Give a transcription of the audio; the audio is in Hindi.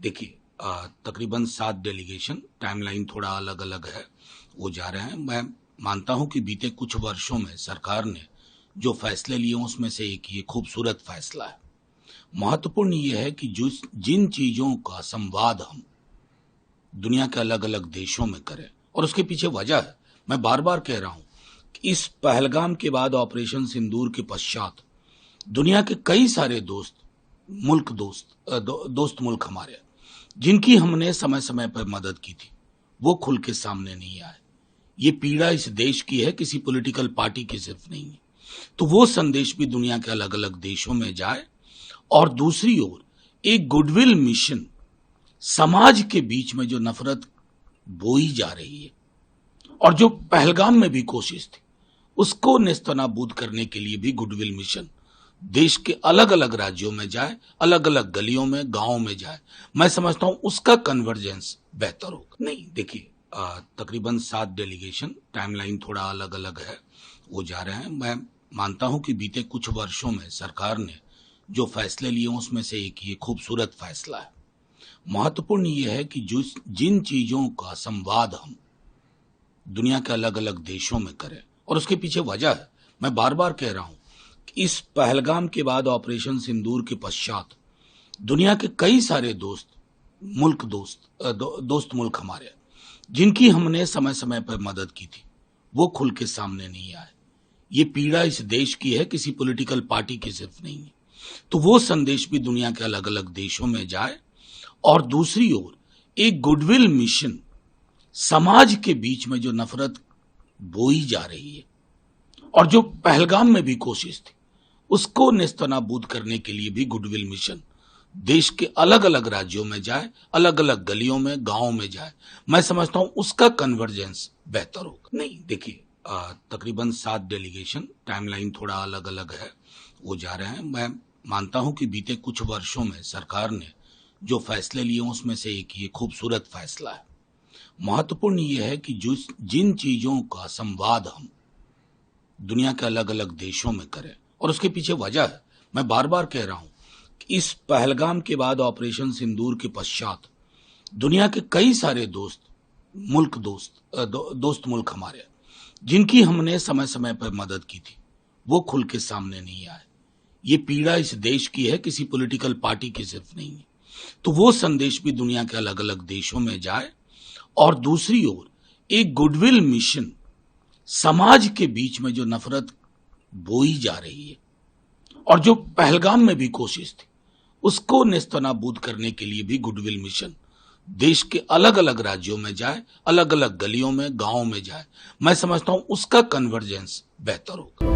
देखिए तकरीबन 7 डेलीगेशन, टाइमलाइन थोड़ा अलग अलग है, वो जा रहे हैं। मैं मानता हूं कि बीते कुछ वर्षों में सरकार ने जो फैसले लिए उसमें से एक ये खूबसूरत फैसला है। महत्वपूर्ण ये है कि जिन चीजों का संवाद हम दुनिया के अलग अलग देशों में करें, और उसके पीछे वजह है, मैं बार बार कह रहा हूं कि इस पहलगाम के बाद, ऑपरेशन सिंदूर के पश्चात दुनिया के कई सारे दोस्त मुल्क हमारे, जिनकी हमने समय समय पर मदद की थी, वो खुल के सामने नहीं आए। ये पीड़ा इस देश की है, किसी पॉलिटिकल पार्टी की सिर्फ नहीं है। तो वो संदेश भी दुनिया के अलग अलग देशों में जाए, और दूसरी ओर एक गुडविल मिशन, समाज के बीच में जो नफरत बोई जा रही है और जो पहलगाम में भी कोशिश थी, उसको नेस्तनाबूद करने के लिए भी गुडविल मिशन देश के अलग अलग राज्यों में जाए, अलग अलग गलियों में, गांवों में जाए। मैं समझता हूं उसका कन्वर्जेंस बेहतर होगा। नहीं, देखिए तकरीबन 7 डेलीगेशन, टाइमलाइन थोड़ा अलग अलग है, वो जा रहे हैं। मैं मानता हूं कि बीते कुछ वर्षों में सरकार ने जो फैसले लिए उसमें से एक ये खूबसूरत फैसला है। महत्वपूर्ण ये है कि जिन चीजों का संवाद हम दुनिया के अलग अलग देशों में करें, और उसके पीछे वजह है, मैं बार बार कह रहा हूं कि इस पहलगाम के बाद, ऑपरेशन सिंदूर के पश्चात दुनिया के कई सारे दोस्त मुल्क हमारे, जिनकी हमने समय समय पर मदद की थी, वो खुल के सामने नहीं आए। ये पीड़ा इस देश की है, किसी पॉलिटिकल पार्टी की सिर्फ नहीं है। तो वो संदेश भी दुनिया के अलग अलग देशों में जाए, और दूसरी ओर एक गुडविल मिशन, समाज के बीच में जो नफरत बोई जा रही है और जो पहलगाम में भी कोशिश थी, उसको नेस्तनाबूद करने के लिए भी गुडविल मिशन देश के अलग अलग राज्यों में जाए, अलग अलग गलियों में, गांवों में जाए। मैं समझता हूं उसका कन्वर्जेंस बेहतर होगा। नहीं, देखिए तकरीबन 7 डेलीगेशन, टाइमलाइन थोड़ा अलग अलग है, वो जा रहे हैं। मैं मानता हूं कि बीते कुछ वर्षों में सरकार ने जो फैसले लिए उसमें से एक ये खूबसूरत फैसला है। महत्वपूर्ण ये है कि जिन चीजों का संवाद हम दुनिया के अलग अलग देशों में करें, और उसके पीछे वजह है, मैं बार बार कह रहा हूं कि इस पहलगाम के बाद, ऑपरेशन सिंदूर के पश्चात दुनिया के कई सारे दोस्त मुल्क हमारे, जिनकी हमने समय समय पर मदद की थी, वो खुल के सामने नहीं आए। ये पीड़ा इस देश की है, किसी पॉलिटिकल पार्टी की सिर्फ नहीं है। तो वो संदेश भी दुनिया के अलग अलग देशों में जाए, और दूसरी ओर एक गुडविल मिशन, समाज के बीच में जो नफरत बोई जा रही है और जो पहलगाम में भी कोशिश थी, उसको नेस्तनाबूद करने के लिए भी गुडविल मिशन देश के अलग अलग राज्यों में जाए, अलग अलग गलियों में, गांवों में जाए। मैं समझता हूं उसका कन्वर्जेंस बेहतर होगा।